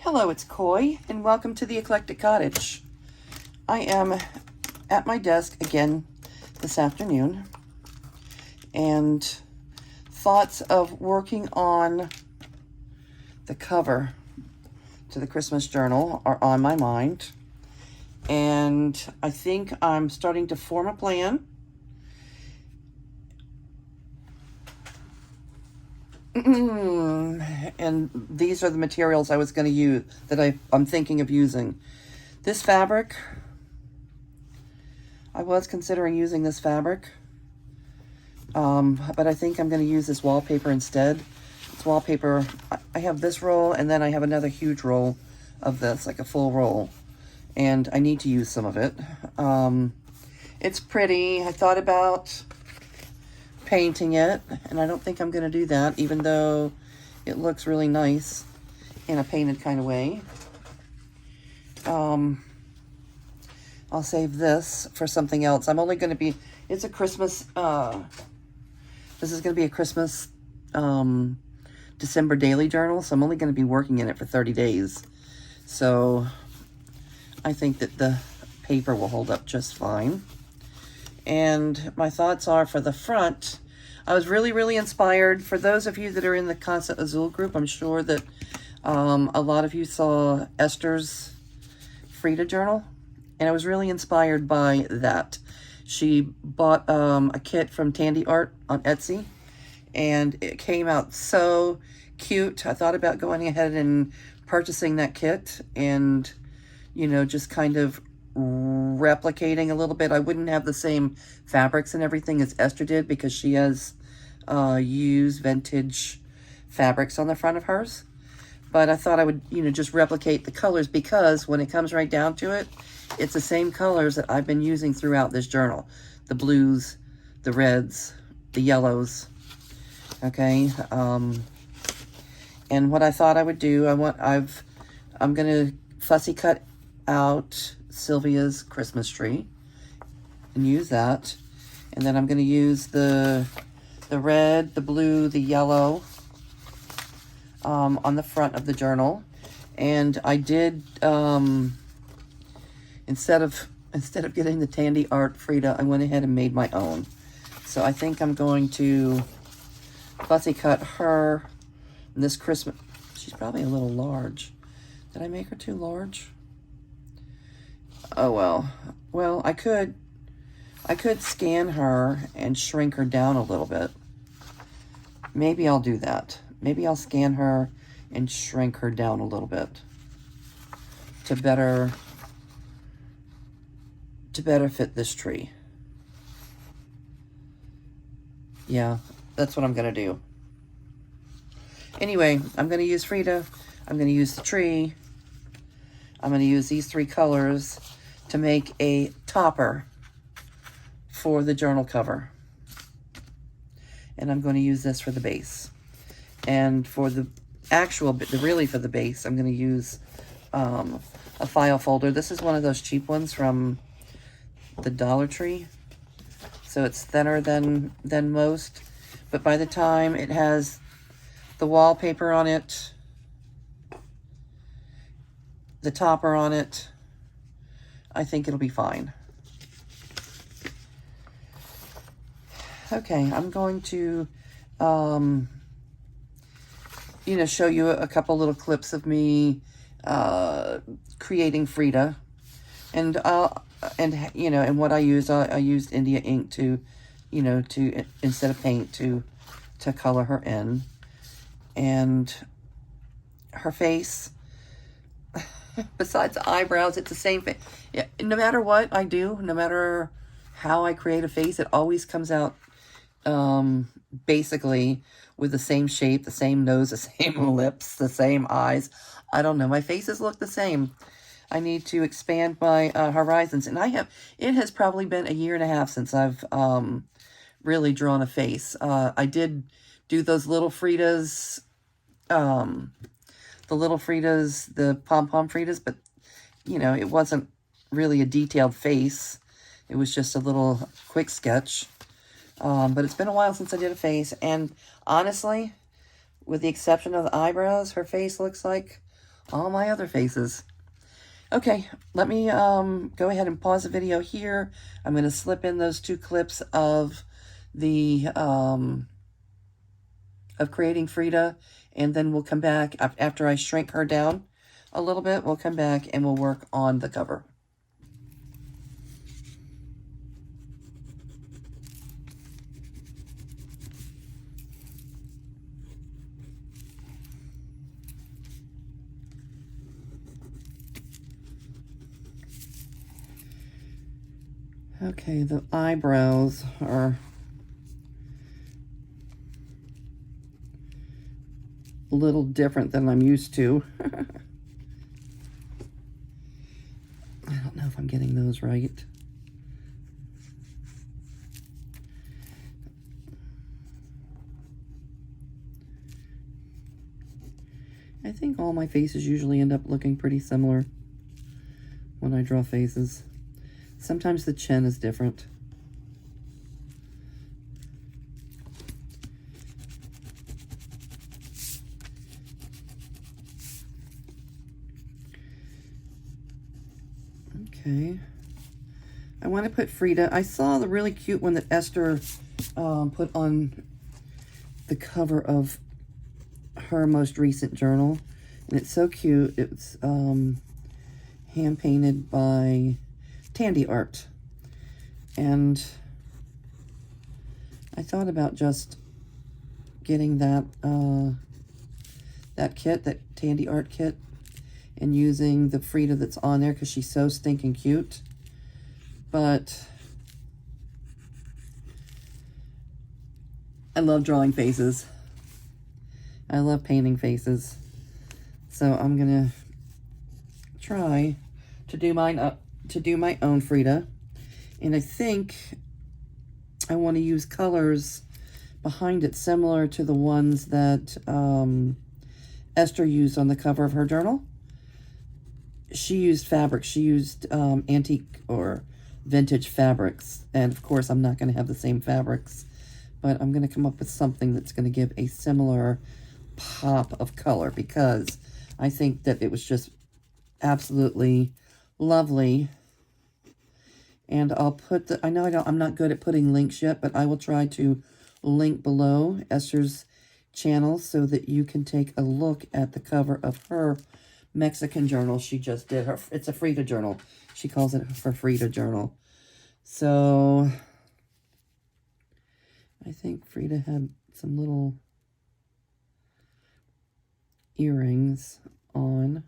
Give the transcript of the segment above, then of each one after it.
Hello, it's Coy, and welcome to the Eclectic Cottage. I am at my desk again this afternoon, and thoughts of working on the cover to the Christmas journal are on my mind, and I think I'm starting to form a plan. And these are the materials I was going to use, that I'm thinking of using. This fabric, I was considering using this fabric, but I think I'm going to use this wallpaper instead. It's wallpaper. I have this roll, and then I have another huge roll of this, like a full roll, and I need to use some of it. It's pretty. I thought about painting it, and I don't think I'm going to do that, even though it looks really nice in a painted kind of way. I'll save this for something else. I'm only going to be, it's a Christmas, this is going to be a Christmas December daily journal, so I'm only going to be working in it for 30 days. So I think that the paper will hold up just fine. And my thoughts are, for the front, I was really inspired. For those of you that are in the Casa Azul group, I'm sure that a lot of you saw Esther's Frida journal, and I was really inspired by that. She bought a kit from Tandy Art on Etsy, and it came out so cute. I thought about going ahead and purchasing that kit and, you know, just kind of replicating a little bit. I wouldn't have the same fabrics and everything as Esther did, because she has used vintage fabrics on the front of hers. But I thought I would, you know, just replicate the colors, because when it comes right down to it, it's the same colors that I've been using throughout this journal. The blues, the reds, the yellows, okay? And what I thought I would do, I'm gonna fussy cut out Sylvia's Christmas tree and use that. And then I'm going to use the red, the blue, the yellow on the front of the journal. And I did, instead of getting the Tandy Art Frida, I went ahead and made my own. So I think I'm going to fussy cut her this Christmas. She's probably a little large. Did I make her too large? Oh, well, I could scan her and shrink her down a little bit. Maybe I'll do that. Maybe I'll scan her and shrink her down a little bit to better fit this tree. Yeah, that's what I'm gonna do. Anyway, I'm gonna use Frida. I'm gonna use the tree. I'm gonna use these three colors to make a topper for the journal cover. And I'm going to use this for the base. And for the really for the base, I'm going to use a file folder. This is one of those cheap ones from the Dollar Tree. So it's thinner than most. But by the time it has the wallpaper on it, the topper on it, I think it'll be fine. Okay, I'm going to, you know, show you a couple little clips of me creating Frida, and you know, and what I used. I used India ink to, you know, to instead of paint to color her in, and her face. Besides the eyebrows, it's the same thing. Yeah, no matter what I do, no matter how I create a face, it always comes out basically with the same shape, the same nose, the same lips, the same eyes. I don't know. My faces look the same. I need to expand my horizons. And it has probably been a year and a half since I've really drawn a face. I did do those little Fridas, the pom-pom Fridas, but, you know, it wasn't really a detailed face. It was just a little quick sketch. But it's been a while since I did a face, and honestly, with the exception of the eyebrows, her face looks like all my other faces. Okay, let me go ahead and pause the video here. I'm going to slip in those 2 clips of the of creating Frida, and then we'll come back after I shrink her down a little bit. We'll come back and we'll work on the cover. Okay, the eyebrows are a little different than I'm used to. I don't know if I'm getting those right. I think all my faces usually end up looking pretty similar when I draw faces. Sometimes the chin is different. Okay. I want to put Frida. I saw the really cute one that Esther put on the cover of her most recent journal. And it's so cute. It's hand painted by Tandy Art. And I thought about just getting that that kit, that Tandy Art kit, and using the Frida that's on there because she's so stinking cute. But I love drawing faces. I love painting faces. So I'm gonna try to do mine to do my own Frida. And I think I want to use colors behind it similar to the ones that Esther used on the cover of her journal. She used fabric. She used antique or vintage fabrics. And of course, I'm not going to have the same fabrics, but I'm going to come up with something that's going to give a similar pop of color because I think that it was just absolutely lovely. And I'll put the, I know I'm not good at putting links yet, but I will try to link below Esther's channel so that you can take a look at the cover of her Mexican journal she just did. It's a Frida journal. She calls it her Frida journal. So I think Frida had some little earrings on.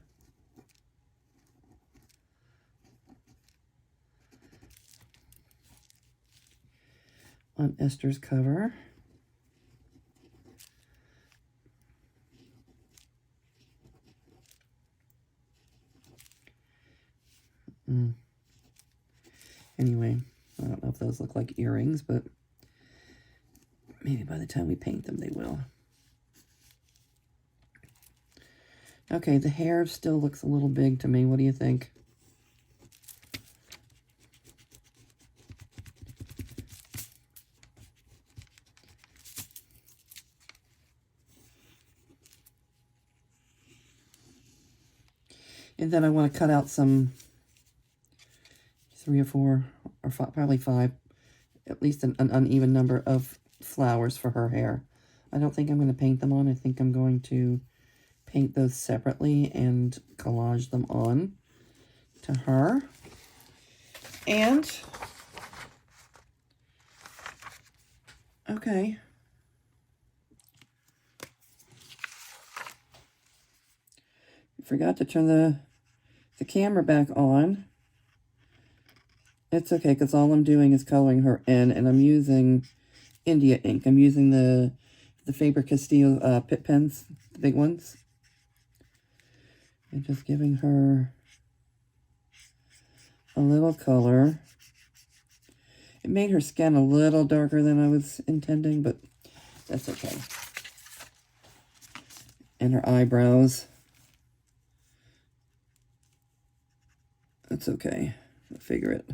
On Esther's cover. Anyway, I don't know if those look like earrings, but maybe by the time we paint them, they will. Okay, the hair still looks a little big to me. What do you think? And then I want to cut out some 3 or 4 or 5, probably 5, at least an uneven number of flowers for her hair. I don't think I'm going to paint them on. I think I'm going to paint those separately and collage them on to her. And, okay. Forgot to turn the camera back on. It's okay, because all I'm doing is coloring her in, and I'm using India ink. I'm using the Faber-Castell Pitt pens, the big ones. And just giving her a little color. It made her skin a little darker than I was intending, but that's okay. And her eyebrows. That's okay. I'll figure it.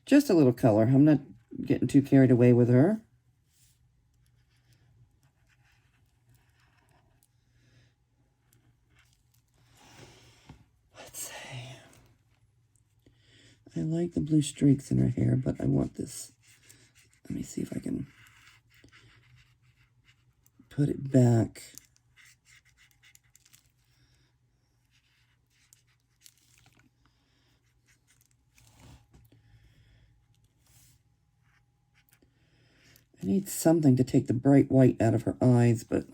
Just a little color. I'm not getting too carried away with her. I like the blue streaks in her hair, but I want this. Let me see if I can put it back. I need something to take the bright white out of her eyes, but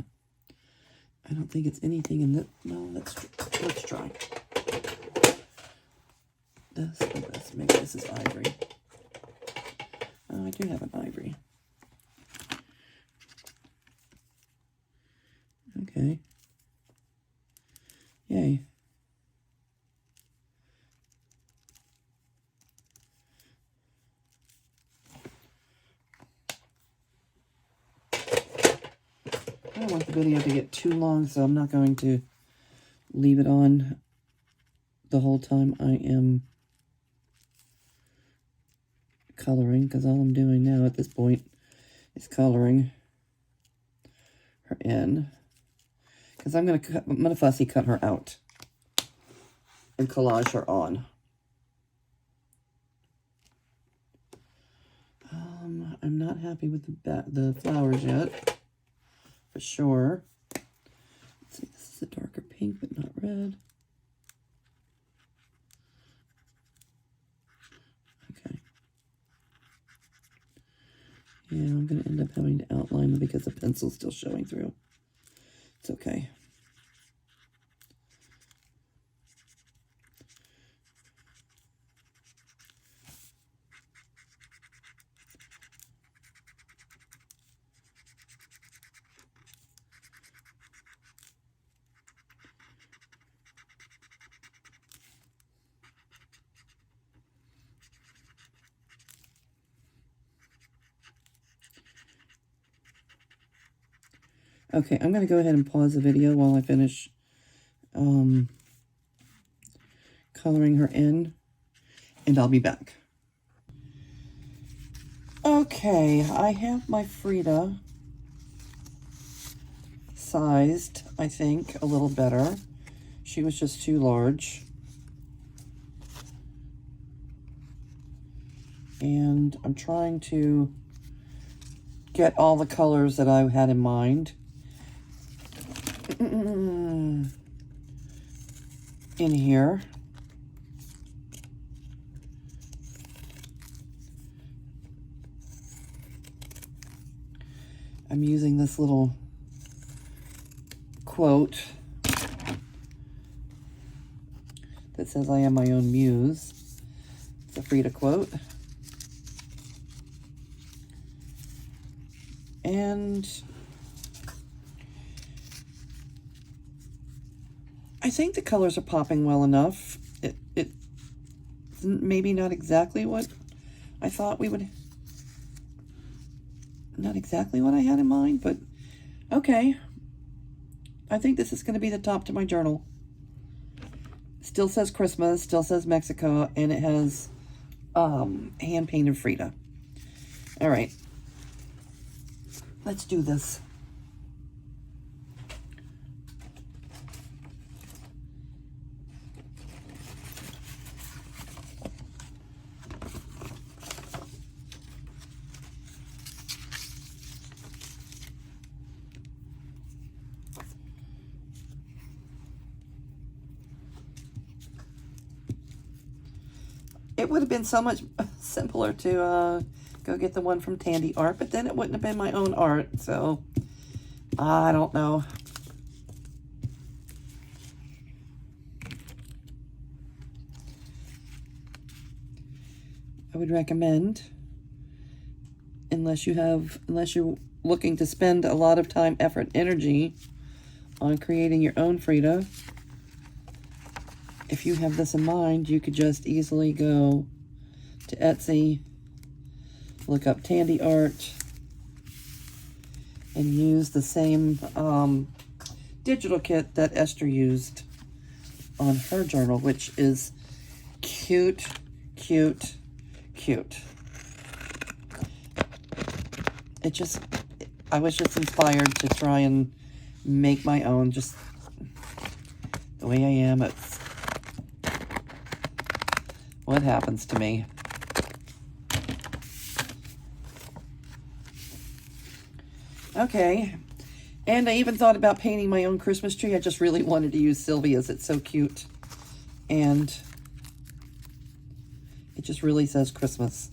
I don't think it's anything in the... No, let's try. This. Maybe this is ivory. Oh, I do have an ivory. Okay. Yay. I don't want the video to get too long, so I'm not going to leave it on the whole time I am coloring, because all I'm doing now at this point is coloring her in, because I'm gonna fussy cut her out and collage her on. I'm not happy with the flowers yet, for sure. Let's see, this is a darker pink, but not red. Okay. Yeah, I'm going to end up having to outline them because the pencil's still showing through. It's okay. Okay, I'm going to go ahead and pause the video while I finish coloring her in, and I'll be back. Okay, I have my Frida sized, I think, a little better. She was just too large. And I'm trying to get all the colors that I had in mind in here. I'm using this little quote that says, "I am my own muse." It's a Frida quote. And I think the colors are popping well enough. It's maybe not exactly what I thought we would... Not exactly what I had in mind, but okay. I think this is going to be the top to my journal. Still says Christmas, still says Mexico, and it has hand-painted Frida. All right. Let's do this. It would have been so much simpler to go get the one from Tandy Art, but then it wouldn't have been my own art, so I don't know. I would recommend, unless you're looking to spend a lot of time, effort, energy on creating your own Frida, if you have this in mind, you could just easily go to Etsy, look up Tandy Art, and use the same digital kit that Esther used on her journal, which is cute, cute, cute. I was just inspired to try and make my own, just the way I am. It's what happens to me. Okay, and I even thought about painting my own Christmas tree. I just really wanted to use Sylvia's. It's so cute. And it just really says Christmas.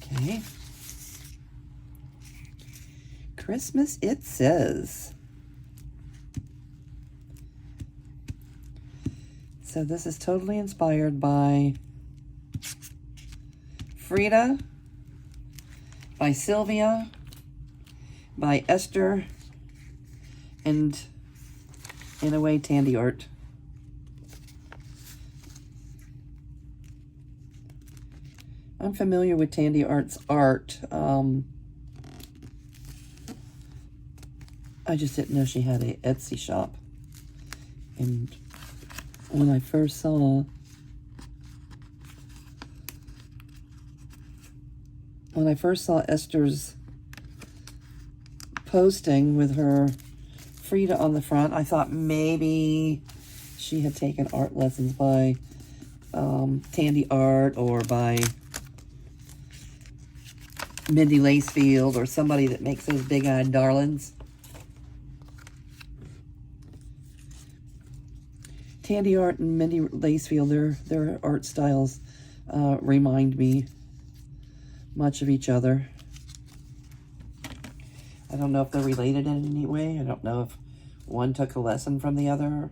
Okay. Christmas it says. So this is totally inspired by Frida, by Sylvia, by Esther, and in a way, Tandy Art. I'm familiar with Tandy Art's art. I just didn't know she had an Etsy shop. And when I first saw Esther's posting with her Frida on the front, I thought maybe she had taken art lessons by Tandy Art or by Mindy Lacefield or somebody that makes those big-eyed darlings. Tandy Art and Mindy Lacefield, their art styles remind me much of each other. I don't know if they're related in any way. I don't know if one took a lesson from the other.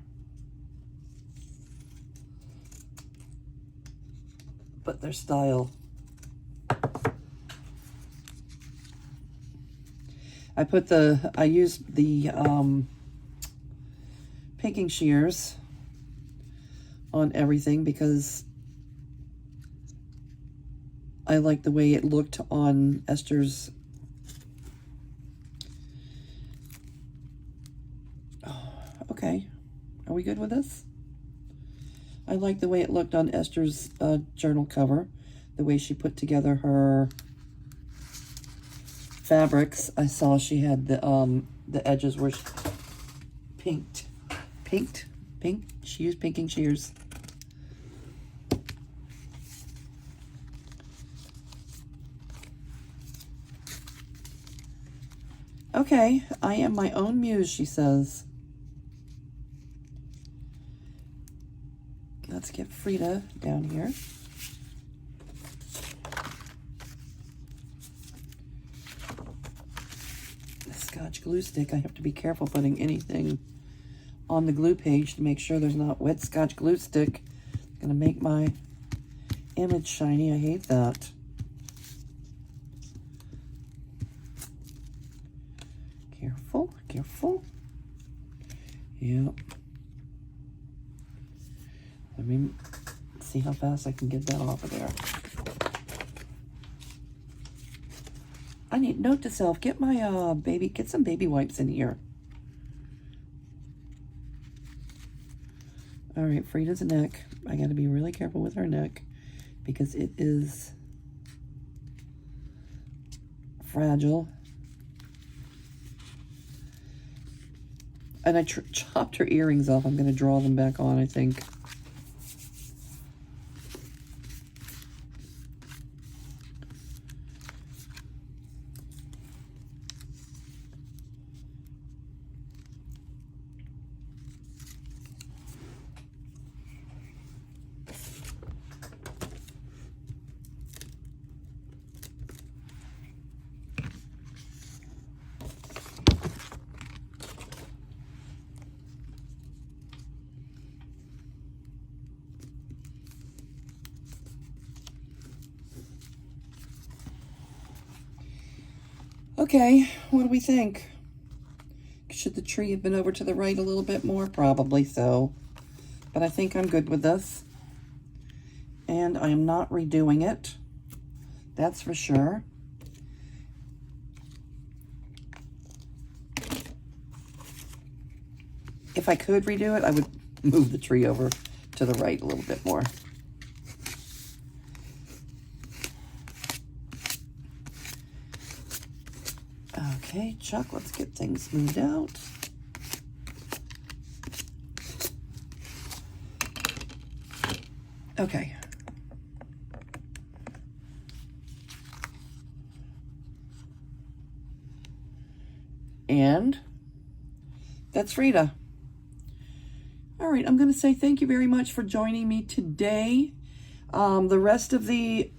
But their style. I used the pinking shears on everything because I like the way it looked on Esther's. Okay, are we good with this? I like the way it looked on Esther's journal cover, the way she put together her fabrics. I saw she had the edges were pink. She used pinking shears. Okay, I am my own muse, she says. Let's get Frida down here. The Scotch glue stick, I have to be careful putting anything on the glue page to make sure there's not wet Scotch glue stick. It's gonna make my image shiny. I hate that. Careful. Yep. Let me see how fast I can get that off of there. I need, note to self, get my get some baby wipes in here. All right, Frida's neck. I gotta be really careful with her neck because it is fragile. And I chopped her earrings off. I'm going to draw them back on, I think. Okay, what do we think? Should the tree have been over to the right a little bit more? Probably so. But I think I'm good with this. And I am not redoing it. That's for sure. If I could redo it, I would move the tree over to the right a little bit more. Okay, Chuck, let's get things smoothed out. Okay. And that's Frida. All right, I'm going to say thank you very much for joining me today. The rest of the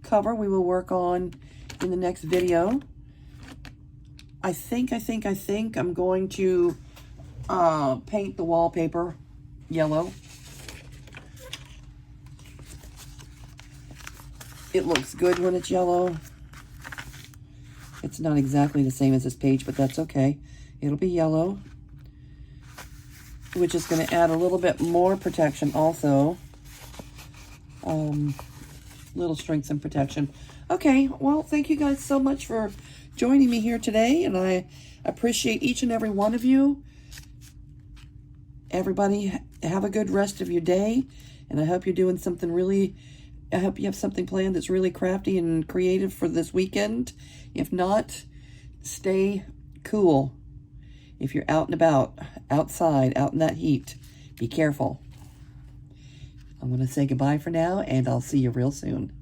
cover we will work on in the next video. I think I'm going to paint the wallpaper yellow. It looks good when it's yellow. It's not exactly the same as this page, but that's okay. It'll be yellow, which is going to add a little bit more protection also. Little strength and protection. Okay, well, thank you guys so much for joining me here today, and I appreciate each and every one of you. Everybody, have a good rest of your day, and I hope you're doing something really, I hope you have something planned that's really crafty and creative for this weekend. If not, stay cool. If you're out and about, outside, out in that heat, be careful. I'm going to say goodbye for now, and I'll see you real soon.